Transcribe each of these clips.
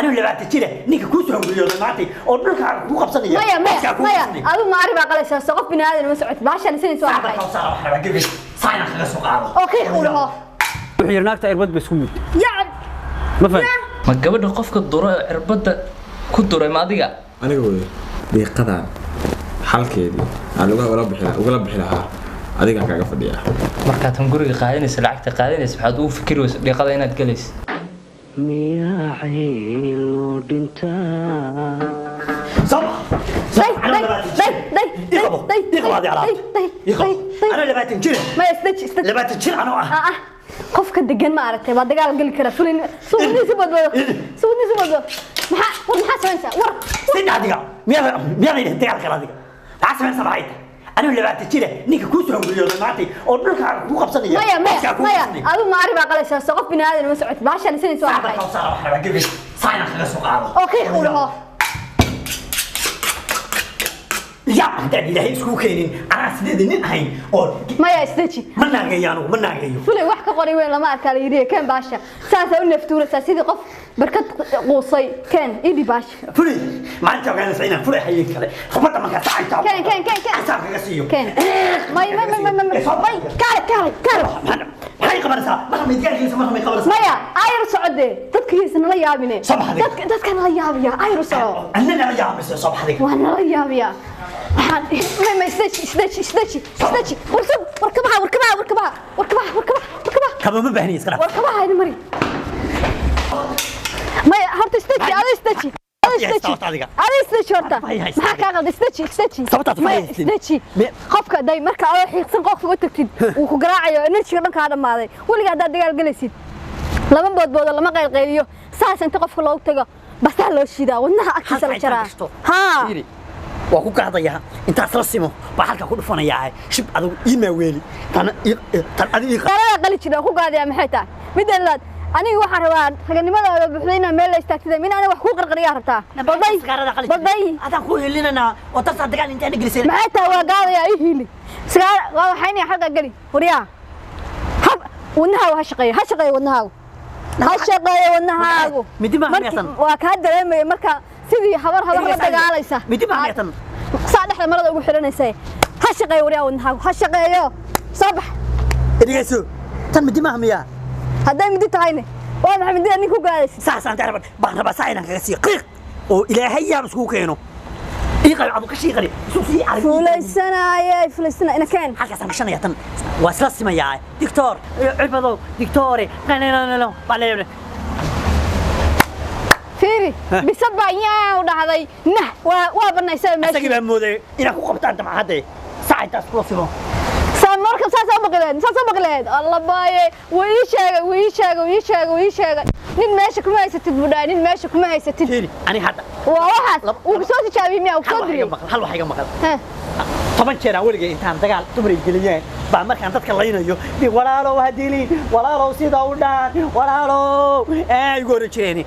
أنا اللي بعد تجيله نيك كوسه ويا ماتي أقول لك كوك قبصني مايا أبو ما أعرف أقول شو سقف بين هذا المسعود باش أنا سنين سؤال صعب صار واحد بجيب صاينا خلاص سوق أوكي قولها وحيرناك إربد بسكوت يعني ما فهم ما قبل قفك الدورة إربد كدورة ما دقة أنا أقول دقيقة حلقة أنا أقول بحلها أديك كذا فديها markaad hunguriga qaadinaysa lacagta qaadinaysa waxaad u fikiraysaa dhiiqada inaad galayso miyaa xilo dhintaa أنا اللي بعد تجيله ما يستجي اللي بعد تجيله أنا قفك الدجان ما عرفت بعد قال قال كذا فلين سوني سبض ما سوينسا ورا سيد عادية ميا يهديك كذا عسى من سبعيته أنا اللي بعد تجيله نيك كوسه ويا ماتي أقول لك كوك قبصني مايا أبو ما أعرف أقول شو سقف بين هذا المسعود باش أنا سنين سؤال صار واحد بجيب صاينا خلاص سوق أوكي قولها يا أنت إلهي اسكو كينين أنا سيدني هاي أو مايا استجي من ناقيانو من ناقيو فلي wax ka qoray weyn lama arkaa yiri kan baasha saasa u naftuura sidii qof barkad qoosay kan idi baasha فلي ما أنت كان سعينا فلي حيك كله خبطة ما كان كان أسافر كسيو كان ماي كار هاي قبل ساعة ما هم يتجاهلين سما هم يقبل ساعة مايا اير سعودي dadkiisna la yaabine dadkan la yaabiya ayr soo أنا لا يا بس صباح ذيك وانا la yaabiya ما استجي وركبها كم من بهني سكرا وركبها هاي مري ما هرت استجي هذا استجي horta maxaa ka qalad istagii sababta istagii qofka day marka oo xiiqsan qofka u tagtid uu ku garaacayo energy dhan ka dhamaaday waliga hada dagaal galaysid laba boodbood lama qayliyo saas inta qofka loo tago bas loo shiidaa wadnaha agtiisa la jaraa ha waa ku qaadaya inta aslasimo baa halka ku dhufanayaa shib adu iima weeli tan adiga qarada qali jira ku qaadaya maxay tahay midalaad aniga waxaan rabaa raganimadooda buuxdayna meel la istaagtay min ana wax ku qarqariyaa rabtaa baday adan ku helinana oo dadka dagaal inta ingiriisiin maxay tahay waa qaadaya ii hili sigaar waa waxayna xalqa gali wariya hab wadnaha ha shaqeeyo wadnahaagu midima meesan waa ka dareemay marka sidii habar la dagaalaysa midima meesan saadexda marada ugu xiranaysa ha shaqeeyo wariya wadnahaagu ha shaqeeyo sabax idhigeeso tan midima miya haday mid tahayne waa maxay mid ninka ku gaadaysa saasan darab baan rabaa saayna kaga sii qiiq oo ilaahay yaab isku keeno iiqal adu ka shaqeey suusi arag fulaysanaya ina keen halka samashanaya tan waa isla simayaa dictor cibado dictore qanana baleebre fiiri bisaba yaa u dhahday nah waa banaysaa meesha asaga baa mooday ina ku qabtaan tamahade saaytaas possible marka saas maqleed Allah baaye wii sheegay nin meesha kuma haysatid budaan nin meesha kuma haysatid ani hadda waa waxaas uu soo tijaabiyay miyaa uu soo diriyay hal wax iga maqal toban jeer aan weliga intaan dagaal dumar geliyeen baa markaan dadka laynayo bi walaalow hadili walaalow sida u dhaan walaalow ay goor jireeni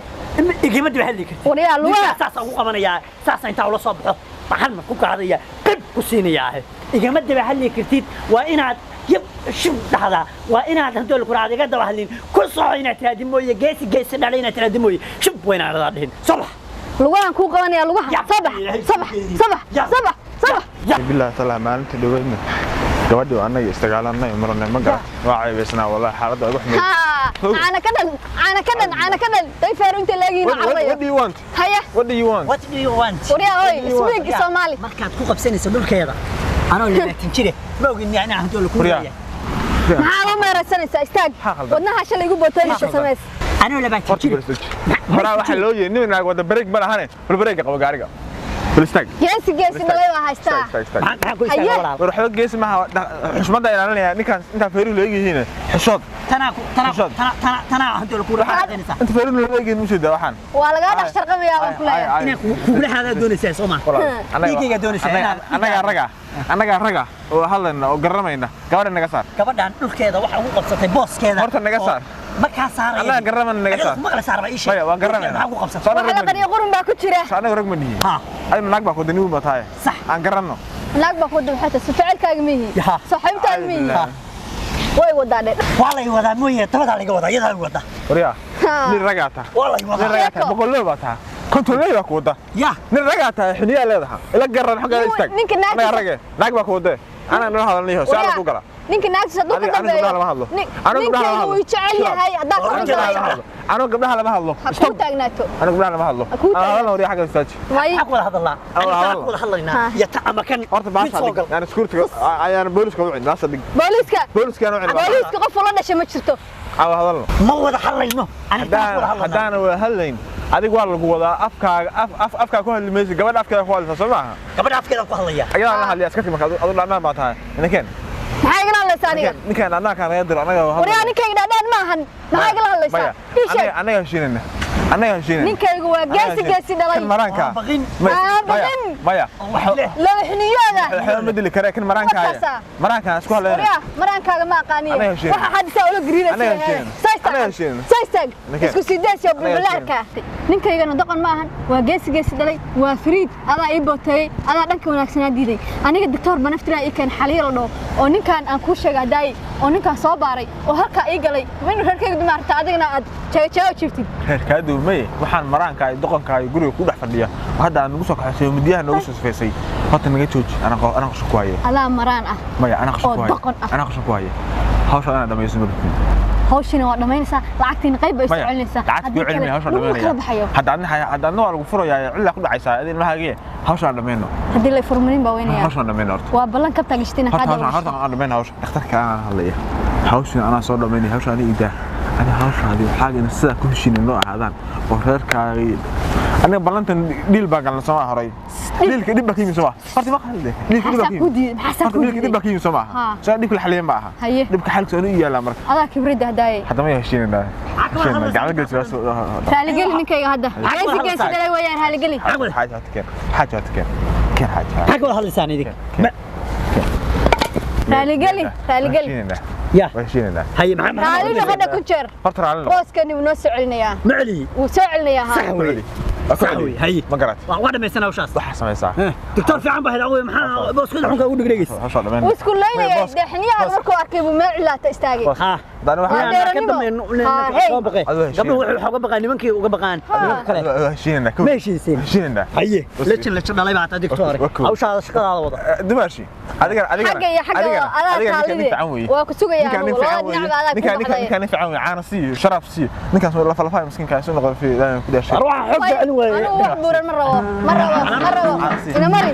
igima dib hadli kartid wariyaa luwa saas ugu qabanaya saas inta ula soo baxo maxal ma ku qaadaya qib ku siinayaa igama dib hadli kartid waa inaad شو هذا وأنا هدول كنا عادي قد وهلين كل صاحينا ترى موية جيس علينا ترى موية شو وين على هذين صبح لوان كوك وأنا لوان صبح بالله طلع ما أنت دوّلنا جوادي وأنا يستقالنا يمرنا مقرأ واعي بسنا والله حالة أروح من أنا كذا تيفر أنت لاقينا عربية What do you want هيا What do you want وريا هاي سويك الصومالي ما كانت كوكب سنة سدول كذا أنا اللي تنشري ما أقول إني أنا هدول كوريا ما رسنا استاج ودنا هالشيء اللي يقول بطل الشمس أنا اللي بتنشري مرة واحد لو يجي نبي نقعد بريك مرة هني بالبريك قبل قارقة بالستاج جيس ما هيستا وروح لك جيس ما مش مدة يعني نكان أنت فيرو اللي يجي هنا حشود تنا هدول كوريا أنت فيرو اللي يجي مش ده وحن ولا قاعد أشتغل ويا كلها أنا كل هذا دون سيس أما يجي دون سيس أنا قارقة وهلا وقرمينا قبل النجاسار قبل عن نور كذا واحد هو قبضة بوس كذا هرت النجاسار ما كسر أنا قرم النجاسار ما كسر بأي شيء وقرمينا أنا قد يقولون باكوتشرة أنا قرق مني أنا من نقبة خد نيو بتاعي صح أنا قرمنا نقبة خد حتى سفعل كاجميه صحيح تاجميه وي وداني والله ودا مويه تبغى على جودا يدا جودا وريا nin ragaata والله nin والله ragaata boqollo baata kontonley baa ku wada يا nin ragaata xiniya leedahay ila garan xagaa istaag ninka naagta- anaga rage naag baa ku wada ana nala hadalniyo saala ku gala ninka naagtiisa hadduu ka Aniga dambeeyo gabdhaha lama hadlo. Aniga gabdhaha lama ninkayga hadlo. wuu jecel yahay haddaa ka dambeeyo aniga gabdhaha lama hadlo ha kuu taagnaato aniga gabdhaha lama hadlo Aku tahay. ana wariya xagaa istaag may حق ولا هذا الله أنا حق ولا هذا لنا يتعمى كان horta baasha dig yani iskuurtiga ayaan booliska u cin baasha dig booliiska booliska aan u cin booliiska qof ula dhashay ma jirto aw hadalno ما هو هذا حلينه أنا حق ولا هذا hadaan waa halayn adig waa lagu wadaa afkaaga ku hadlimaysa gabadha afkeeda ku hadlaysa soo maaha قبل أفكر أقول هذا ayadaa la hadliya askati marka adu dhamaan baa tahay ninkeen maxaa igala hadlaysaa aniga ninkaan annaga kaan laga diro anaga waryaa ninkayga dhaadhaan maahan maxaa igala hadlaysaa ii sheeg anaga heshiinayna anaga heshiinayna ninkaygu waa geesi dhalay kan maraanka بغين maya laba xiniyooda waxba ma dili kare kan maraanka maraanka isku hadlayna waryaa maraankaaga ma aqaaniye Anaga heshiin. waxa xadisaa ula Anaga heshiin. Anaga heshiin. saystaag Ninkeen. isku sidaasiyo Anaga bulbulaarka ninkaygana doqon ma ahan waa geesi dhalay waa fariid adaa ii booteeyey adaa dhanka wanaagsanaa diiday aniga doctor banaftiraa ii keen xaliyo la dhaho oo ninkaan aan kuu sheega hadaayey oo ninkaan soo baaray oo halkaa ii galay min reerkayga dumaarta adigana aad jeego jiftid reerkaa duumay waxaan maraanka ay doqonka ay guriga ku dhex fadhiya hadda aan nagu soo kaxaysay midiyaha noogu soo sifeysay horta naga jooji ana qashin ku haye adaa maraan ah maya ana qashin ku oo haye doqon ah. ana qashin ku haye hawsha ana dhamayso ma bixin hawshina waa dhamaynaysaa lacagtiina qayb bay socolinaysaa lacagtu cilmi hawsha dhameynaya hadda noo lagu furayaa cilla ku dhacaysa adin mahagee hawsha dhameeyno haddii la furmanin baa weynaya hawsha dhameeyno horta waa ballan ka tagishtina horta aan dhameeyno hawsha dhakhtarka aan hadlaya hawsha ana soo dhameeyay hawsha ani ida ana hawsha hadii xaagina sida ku heshiinay noo ahaadaan oo reerkaaga aniga ballantan dhiil baa galna soo horay dhiilka dib bakiin soo horta ma qalde dhiilka dib bakiin dhiilka dib bakiin soo maaha soo dhibka la xaliyeen baaha dhibka xalka soo yaala marka adaa kibrida hadaayay hadda ma heshiinayna heshiinayna gacmo gees soo raaligeli ninkayga hadda geesi dhalay weeyaan raaligeli حاجة كان حق ولا هذا لساني ذيك raaligeli يا وهشينا هاي محمد raalina hadda ku jeer فرتر على booskani wuu noo soo celinayaa معلي wuu soo celinayaa صحوي صحوي هاي ما قرأت واحدة من سنة وشاس صح سمع ساعة دكتور في عم بهذا أول محل بس كذا حنك أقول دقيقة wuu isku leynayay dhexniyaha markuu arkay buu meel cilaata istaagay ها ده واحد قبل وحول حق بقى نمكي وقبقان هشينا ماشي سين هشينا هي ليش لا شغله بعد دكتور او شغله هذا وضع دماشي waa ku sugayaa ninkaan nifcawi caana sii sharaab sii ninkaas la falafay miskiin kaas noqon fi ku dhashay روح حق anyway anigu wax buuran ma rabo ina mari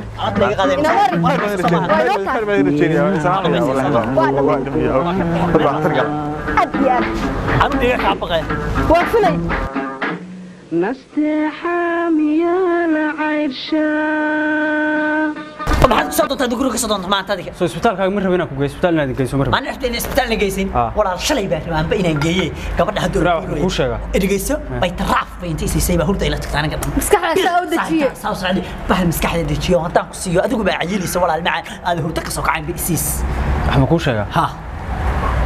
أنا ديك عبقى waa fulay نستحام يا العيشة طب حد صوت تدقرو كصوت ما تدق soo isbitaalkaaga ma rabin ku geeyo isbitaalna aad geyso ma ما rabin نحتاج الاسبتال نجيسين ولا شلي بقى ما بين جيي قبل هدول ku sheega إدجيسو بيترعف بينتي سيبه هرت إلى تكتانا قبل maskaxda saa u dajiye ساوس عندي بحال مسكحة دجيو وانت كسيو أدوك بقى عيلي سوالع المع هذا هو تكسر عين بإسيس waxma ku sheega ها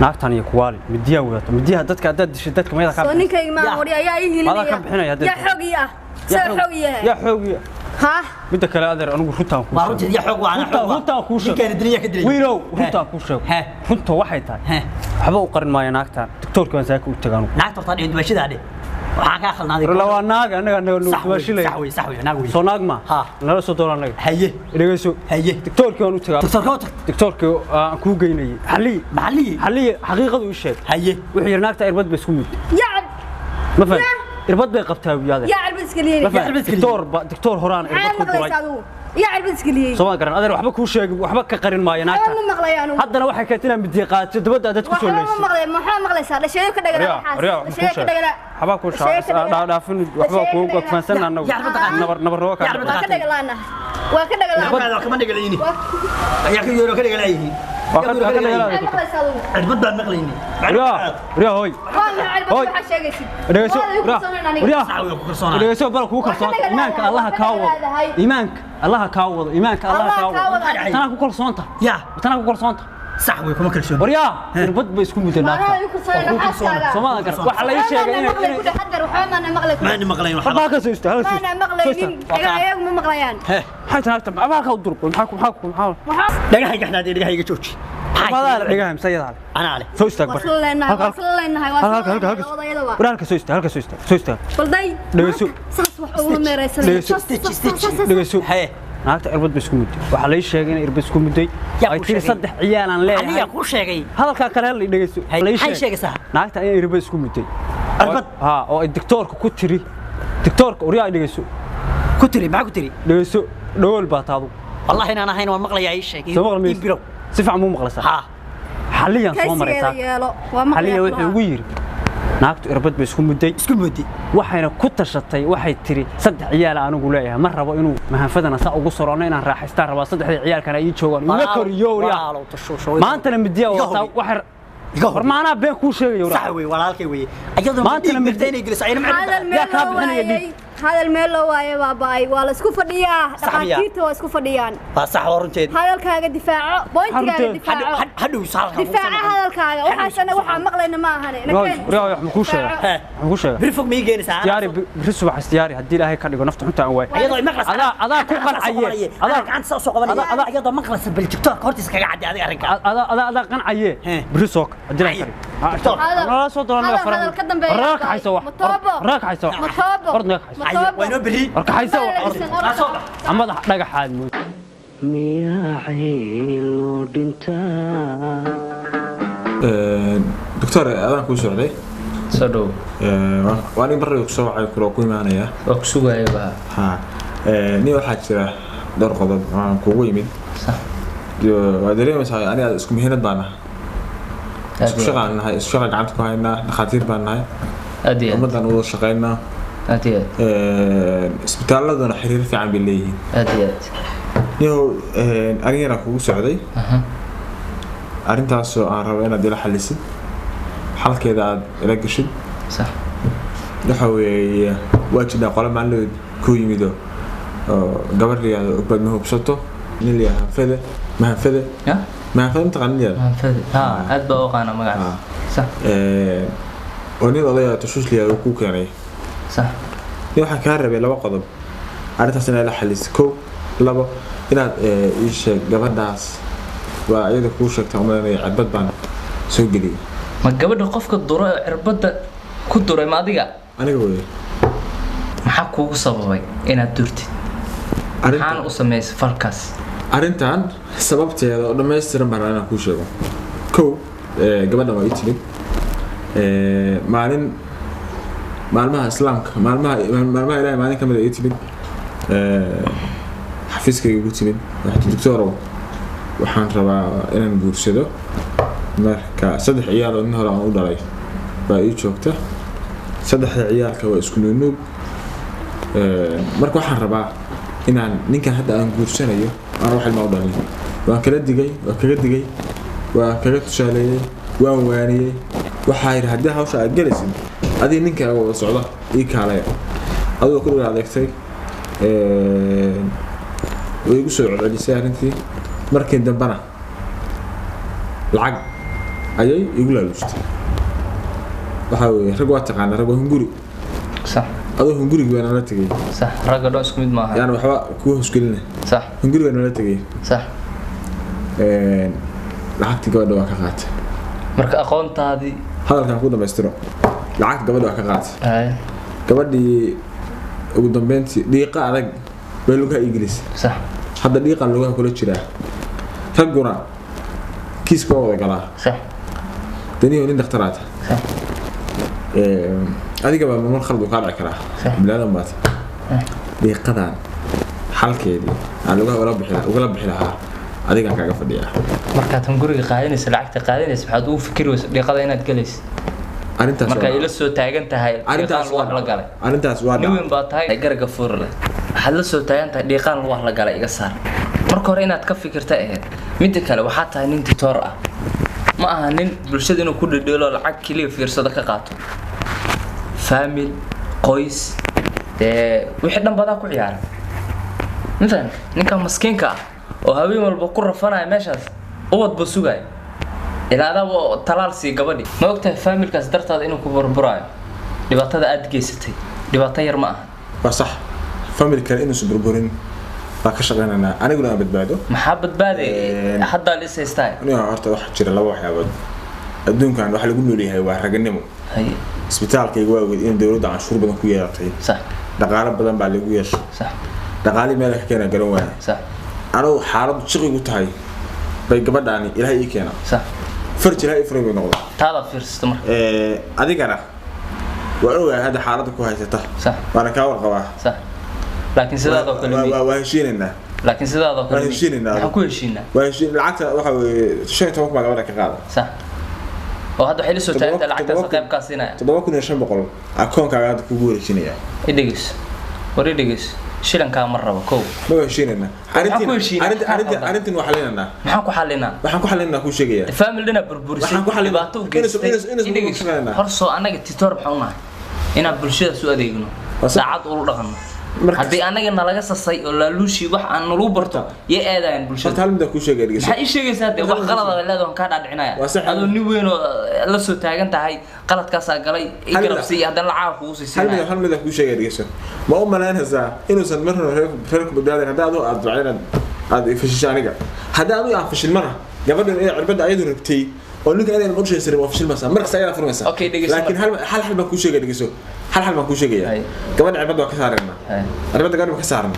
naagtan iyo kuwaali midiya wadato midiyaha dadka dad dishay dadka meeda ka soo ninkayga ma wari ayaa ii Adaa ka bixinaya hilinaya dad. yaa xoogii ah soo xoogii ya xoogiya ha midda kale adeer anigu runtaan ku ما رجع يا حق وأنا حق runtaan ku sheeg كان الدنيا كدري wiilow runtaan ku sheeg ها runta waxay tahay ها waxba u qarin maayo naagtan doctorka waan saaka u tagaan نعتر طالع عند وشيد هذا وحنا كأخذ نادي la waa naag anaga صحوي noo صحوي ناقوي soo naag ma ها nala soo doon anaga هيه dhageyso هيه doctorka waan u tagaa دكتور كوتك doctorka aan ku geynay xalli معلي xaqiiqadu ii sheeg هيه wixii yar naagta irbad bay isku mid yaa ma faham irbad bay qabtaa wiyaade yaa carbis galiyay ma faham doctor horaan irbad ku duray yaa carbis galiyay soo ma garan adeer waxba ku sheeg waxba ka qarin maayo naagta ma maqlayaan haddana waxay ka tinaan midiya qaadso dabada dad ku soo leysay maxaa maqlaysaa dhasheeyo ka dhagala dhasheeyo ka dhagala waxba ku dhaafin waxba ku faansan anagu nabar roo ka waa ka dhagalaana waa ka dhagalaana هذا كمان نقليني يا أخي يورو كده قليني عربت بعد نقليني riya hoy dhageyso riya dhageyso bal ku kalsoon iimaanka allaha ka wado iimaanka allaha ka wado tana ku kalsoonta tana ku kalsoonta صح ويكون كل شيء riya irbad bay isku mudanaata soo ma garan waxa la ii sheegay inay ما أنا مقلين waxba ka soo istaag أنا مقلين ayagu ma maqlayaan maxay tahay abaa ka durqo maxaa دقيقة إحنا دقيقة هيك تشوفي ماذا رجعها مسيدها أنا عليه سو استاك بر وصل لنا وصل لنا ورالك سو استاك بلدي دغسو saas wax ugu meeraysanay دغسو هاي naagta irbad bay isku mudday waxa la sheegay in irbad isku mudday ay tii saddex ciyaal aan leeyahay aniga ku sheegay hadalka kale la dhageyso hay sheegaysaa naagta in irbad isku mudday irbad ha oo doctorka ku tiri doctorka uriyaa dhageyso ku tiri maxaa ku tiri dhageyso dhool baa taadu wallahi inaan ahayn waan maqlayaa ay sheegay ibiro si fiican muu maqlaysaa ha xaliyan soo maraysaa xaliyan wuxuu ugu yiri naagtu irbad bay isku mudday waxayna ku tashatay waxay tiri saddex ciyaal anigu leeyahay ma rabo inuu mahanfadana saa ugu soroono inaan raaxaystaan rabaa saddexda ciyaalkana ay joogaan ila koriyo maantana midiya wata waxa hormaana been ku sheegayo sax way walaalkay way ayadoo maantana midayna gelis ayna macna هذا الميلو واي باباي ولا اسكو فديا دقاقيرته اسكو فديان صح ورنتيد هذا الكاغا دفاعه بوينتكاغا دفاعه حدو صار دفاعه هذا الكاغا waxaasna waxa maqlayna ma ahane riyaa wax ku sheega birfog ma igeenaysaa diyaari birisu wax diyaari hadii ilaahay ka dhigo nafta xunta aan waay ayadoo maqlas adaa ku qancayee adaa gacanta soo qabanaya ayadoo maqlas bil tiktok hortiisa kaga caddi adiga arrinka adaa qancayee birisook hadii ilaahay أنا صوت أنا فرق راك حيسوا راك حيسوا أرض حيسوا وينو بلي راك حيسوا أما ده حاجة حاد ميا حيلو دنتا دكتور أنا كوسر لي صدق وأنا برا يكسو على كروكوي معنا يا أكسو أيه بقى ها نيو حاجة دور قضاء كوكوي مين صح ودري مثلا أنا اسمه هنا بانا شغلنا الشغل قعدت كهينا دكاتير باناي أدي ومدن وضع شقينا أدي اسبتال لدنا حرير في عام بالليل أدي يو أنا راكو سعودي أرنتاسو أنا رأينا دي لحلسي حال كذا رجشد صح نحوي واجد قلم معلود كوي ميدو قبل لي أقبل منه بصوته نيلي فذا ما فذا ما فهمت غنيا ما فهمت أدب أوقانا ما قاعد صح ونيل الله تشوش لي وكوك يعني صح يوحنا كهرب لو قضب عرفت سنة لحليس كو لبا إن إيش قبل ناس وعيد كوشك تعمل عبد بان سوق لي ما قبل قفك الدورة عربت كدورة ما دقة أنا قوي محكو صباي إن الدورتي حان أسميس فركاس أرنتان sababteeda oo dhameystiran baan aan ku sheego koo gabadha waa itimid maalmaha islaamka maalmaha ilaahay maalin kamid ah itimid xafiiskayga ugu timid waxa doctoro waxaan rabaa inaan guursado marka saddex ciyaal oo nin hore aan u dhalay baa ii joogta saddexda ciyaalka waa isku nuug marka waxaan rabaa inaan ninkan hadda aan guursanayo aan wax ilmo u dhalay waan kala digay waan kaga tusaaleeyay waan waaniyay waxa ay haddii hawsha aad galaysid adii ninkaaga wada socda ii kaalaya adoo ku dhigay adeegtay way igu soo celcelisay arrintii markii dambana lacag ayay igu laaluustay waxa weeye rag waa taqaana rag waa hunguri صح adoo hunguriga baan la tagay صح ragga dhow isku mid maaha yani waxba ku hosgelina صح hunguriga baan la tagay صح lacagtii gabadha waa ka qaatay marka aqoontaadii hadalkan ku dhameystiro lacagta gabadha waa ka qaatay ay gabadhii ugu dambeyntii dhiiqa adag bay lugaha ingiriis صح hadda dhiiqan lugaha kula jiraa ragguna kiiska waa wada galaa صح daniyo nin dhaktaraata صح adiga baa mar khalad uu ka dhici karaa bilaadan baad dhiiqadan xalkeedii aan lugaha ugala bixi lahaa adiga kaaga fadhiyaa marka tan guriga qaadanaysa lacagta qaadanaysa waxaad u fikiraysaa dhiiqada inaad galaysid arintaas marka ila soo taagan tahay arintaas wax la galay arintaas waa niwin baa tahay garaga fuurle waxaad la soo taagan tahay dhiiqaan wax la galay iga saar marka hore inaad ka fikirta ahayd mid kale waxa tahay nin tutor ah ma aha nin bulshada inuu ku dhedheelo lacag kaliya fiirsada ka qaato family qoys wixii dhan badan ku ciyaara مثلا ninka maskiinka oo habeen walba ku rafanay meeshaas ubad ba sugay ilaada oo talaal si gabadhi ma ogtahay familkaas dartaada inuu ku burburayo dhibaatada aad geysatay dhibaato yar ma aha waa sax family kale inuu burburin ka shaqeynaa aniguna aan badbaado maxaa badbaaday hadda la isaystaa aniga horta waxa jira laba waxyaalood adduunkan waxa lagu nool yahay waa raganimo hay isbitaalkayga waa weyd in dawladda canshuur badan ku yeelatay sax dhaqaale badan baa lagu yeeshay sax dhaqaale meel ka keenay garan waaya sax anigu xaalad shiqigu tahay bay gabadhaani ilaahay ii keena sax farji ilaahay ifray bay noqday taada fiirsato marka adigana waa ogahay hadda xaaladda ku haysata sax waana kaa warqabaa sax laakiin sidaadoo kale waa heshiinaynaa laakiin sidaadoo kale waa heshiinaynaa waxaan ku heshiinaa waa heshiin lacagta waxa weeye 15 baa gabadha ka qaada sax oo hadda waxay la soo taagtay lacagtaas qayb ka siinaya 7500 akoonkaaga hadda kugu wareejinaya idhigis wareedhigis shilanka mar rabo kow ma heshiinaynaa arintin waxa leenaynaa maxaan ku xalinaa ku sheegaya family-na burburisay dhibaato u geystay idhigis horsoo anaga titor maxaa u nahay inaan bulshada soo adeegno saacad ulu dhaqanno haddii anaga nalaga sasay oo laaluushi wax aan nagu barto yay aadayaan bulshada hal mid ku sheegay dhigis maxay sheegaysaa de wax qalad ah leedahay ka dhaadhicinaya adoo nin weyn oo la soo taagan tahay qaladkaas galay igrabsi haddana lacag kugu siisay hal mid ku sheegay dhigis ma u malaynaysaa inuusan marna reerku badbaadin haddii aad ducaynaad aad ifishay aniga haddii aad aan fashilmana gabadhan ee cirbada ayadu rabtay oo ninka inay ma sheegay waa fashil masaa marka sayada furmaysa laakiin hal baan ku sheegay dhigiso hal baan ku sheegaya gabadha cirbada waa ka saarayna cirbada gabadha ka saarna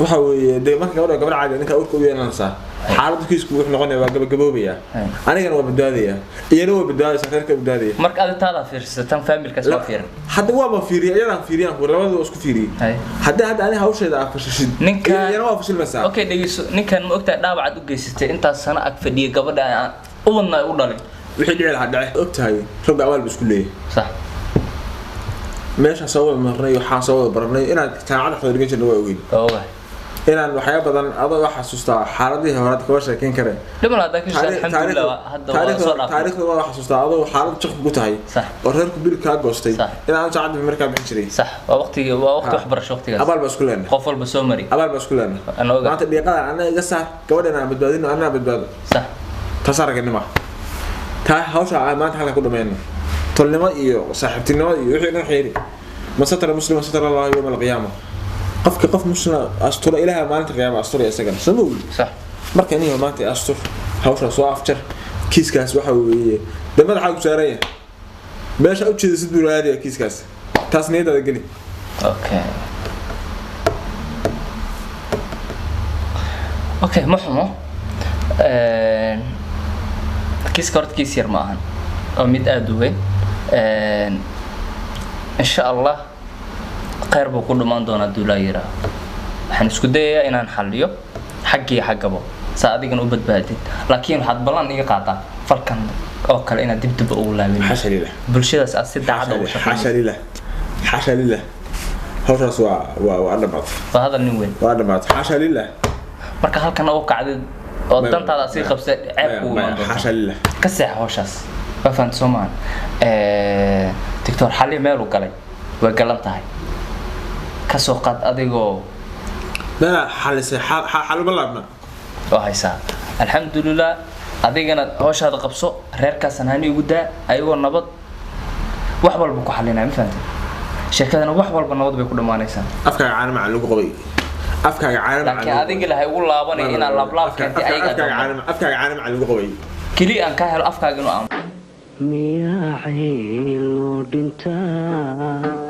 waxa weeye de marka gabadha caadi ninka urka u yeelanaysa xaaladdu kiisku wuxuu noqonayaa waa gabagaboobaya anigana waa badbaadaya iyana waa badbaadaysa reerka badbaadaya marka aad taada fiirsatan family-ka soo fiirin hadda waa ma fiiriyo iyadaan fiiriyaan ku labadooda isku fiiriyay hadda aniga hawsheeda aan fashilin iyana waa fashilmaysaa okay dhageyso ninkan ma ogtahay dhaawac u geysatay intaas sano ag fadhiya gabadha aan u wadnaa u dhalay wixii dhici lahaa dhace ogtahay rag awaal ba isku leeyahay sax meesha soo wada marnay waxaan soo wada baranay inaan jaamacada xiriir dhigan jirnay waa ogeyn ogahay inaan waxyaabo badan adoo wax xasuustaa xaaladihii hore ka sheekeyn kare dhiman hadda ka shaqeyn alxamdulillah hadda waa soo dhaafay taariikhda waa xasuustaa adoo xaalad jaq ku tahay oo reerku bil ka goostay inaan jaamacada markaa bixin jiray sax waa waqti waxbarasho waqtigaas abaal ba isku leenahay qof walba soo mari abaal ba isku leenahay maanta dhiiqada anaga iga saar gabadhana aan badbaadino anaa badbaado sax tasaaragnimo taa hawsha maanta halka ku dhameeyno tolnimo iyo saaxiibtinimo iyo wixii dhan xeeri masatara muslim satara allah yawm al-qiyamah qof muslim astura ilaaha maalinta qiyaamada astura isagana sameeyo sax marka inuu maanta astur hawsha soo afjar kiiskaas waxa weeye damada xaq saaraya meesha u jeedo sidoo raadiya kiiskaas taas niyadda geli okay ma xumo kiiska horta kiis yar ma ahan oo mid aad u weyn insha Allah khayr buu ku dhamaan doonaa duulaa yira waxaan isku dayayaa inaan xalliyo xaggii xaggabo saa adigana u badbaadid laakiin waxaad ballan iga qaataa falkan oo kale inaad dib ugu laabin xashalilah bulshadaas aad si daacad u shaqeeyso xashalilah hawshaas waa dhamaad waa hadal nin weyn waa dhamaad xashalilah marka halkan oo kacdid oo dantaada si qabsay ceeb ku imaan doonto xashalilah ka seex hawshaas fafan Soomaan tiktor xalli meel u galay way galan tahay ka soo qaad adigoo bala xalisay xal balaabna oo haysa alxamdulillah adigana hawshaada qabso reerkaasna hani ugu daa ayagoo nabad wax walba ku xalinaa ma fahanteen sheekadana wax walba nabad bay ku dhamaanaysaa afkaaga caana macaan lagu qabay afkaaga caana macaan laakiin adiga lahay ugu laabanay inaan laablaab keentay ayaga afkaaga caana macaan lagu qabay kili aan ka helo afkaaga inuu aan miyaa ciil u dhintaa